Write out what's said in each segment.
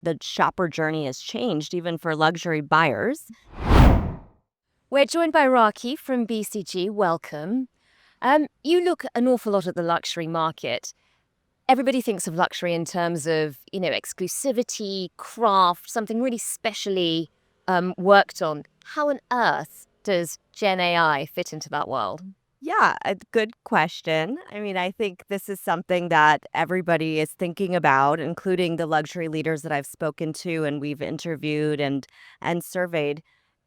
the shopper journey has changed even for luxury buyers. We're joined by Raakhi from BCG. Welcome. You look an awful lot at the luxury market. Everybody thinks of luxury in terms of, exclusivity, craft, something really specially worked on. How on earth does GenAI fit into that world? Yeah, a good question. I mean, I think this is something that everybody is thinking about, including the luxury leaders that I've spoken to and we've interviewed and surveyed.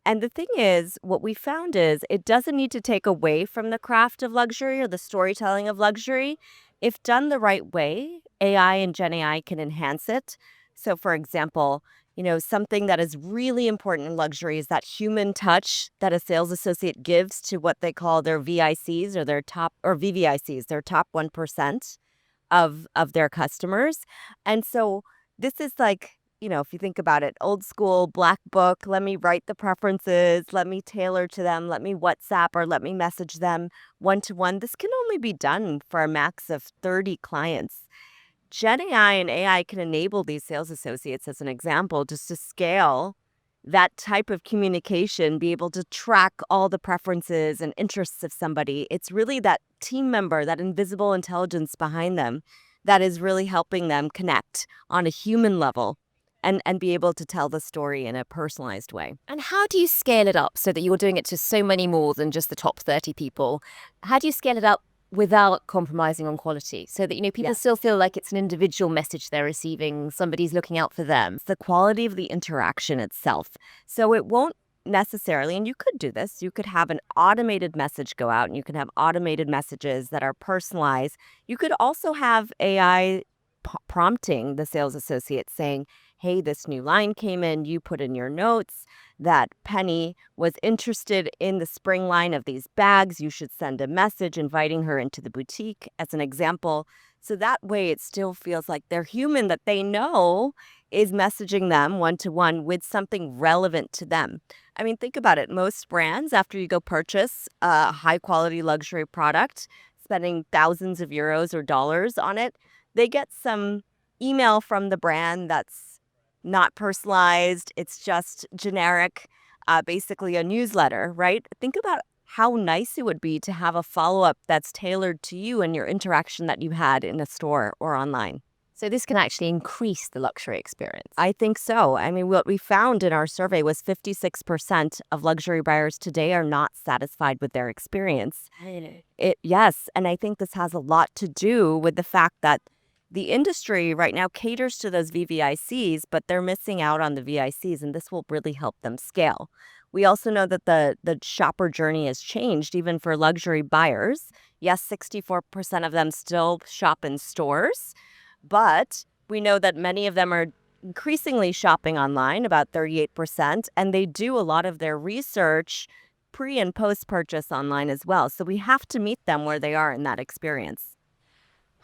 And the thing is, what we found is it doesn't need to take away from the craft of luxury or the storytelling of luxury. If done the right way, AI and Gen AI can enhance it. So, for example, something that is really important in luxury is that human touch that a sales associate gives to what they call their VICs or their top or VVICs, their top 1% of their customers. And so this is like, if you think about it, old school black book, let me write the preferences, let me tailor to them, let me WhatsApp or let me message them one-to-one. This can only be done for a max of 30 clients. Gen AI and AI can enable these sales associates, as an example, just to scale that type of communication, be able to track all the preferences and interests of somebody. It's really that team member, that invisible intelligence behind them that is really helping them connect on a human level and be able to tell the story in a personalized way. And how do you scale it up so that you're doing it to so many more than just the top 30 people? How do you scale it up without compromising on quality so that, people Yeah. still feel like it's an individual message they're receiving, somebody's looking out for them? The quality of the interaction itself. So it won't necessarily, and you could do this, you could have an automated message go out and you can have automated messages that are personalized. You could also have AI prompting the sales associate saying, hey, this new line came in, you put in your notes that Penny was interested in the spring line of these bags. You should send a message inviting her into the boutique, as an example. So that way it still feels like they're human, that they know is messaging them one-to-one with something relevant to them. I mean, think about it. Most brands, after you go purchase a high-quality luxury product, spending thousands of euros or dollars on it, they get some email from the brand that's not personalized. It's just generic, basically a newsletter, right? Think about how nice it would be to have a follow-up that's tailored to you and your interaction that you had in a store or online. So this can actually increase the luxury experience. I think so. I mean, what we found in our survey was 56% of luxury buyers today are not satisfied with their experience. Yes, and I think this has a lot to do with the fact that the industry right now caters to those VVICs, but they're missing out on the VICs, and this will really help them scale. We also know that the shopper journey has changed even for luxury buyers. Yes, 64% of them still shop in stores, but we know that many of them are increasingly shopping online, about 38%, and they do a lot of their research pre and post purchase online as well. So we have to meet them where they are in that experience.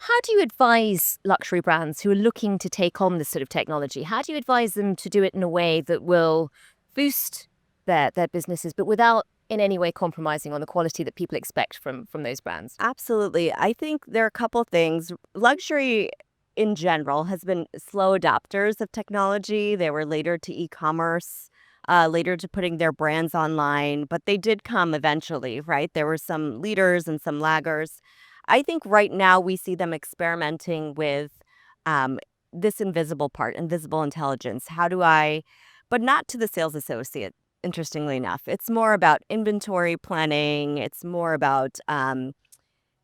How do you advise luxury brands who are looking to take on this sort of technology? How do you advise them to do it in a way that will boost their businesses, but without in any way compromising on the quality that people expect from those brands? Absolutely. I think there are a couple things. Luxury in general has been slow adopters of technology. They were later to e-commerce, later to putting their brands online, but they did come eventually, right? There were some leaders and some laggers. I think right now we see them experimenting with this invisible part, invisible intelligence. But not to the sales associate, interestingly enough. It's more about inventory planning. It's more about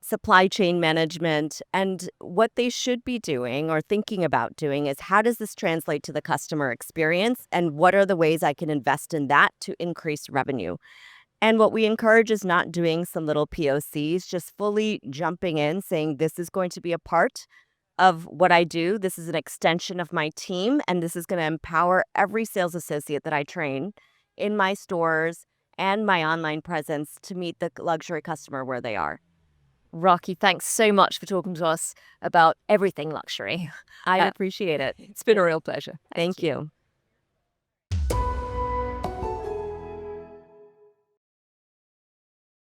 supply chain management. And what they should be doing or thinking about doing is, how does this translate to the customer experience? And what are the ways I can invest in that to increase revenue? And what we encourage is not doing some little POCs, just fully jumping in, saying, this is going to be a part of what I do. This is an extension of my team, and this is going to empower every sales associate that I train in my stores and my online presence to meet the luxury customer where they are. Raakhi, thanks so much for talking to us about everything luxury. I appreciate it. It's been a real pleasure. Thank you.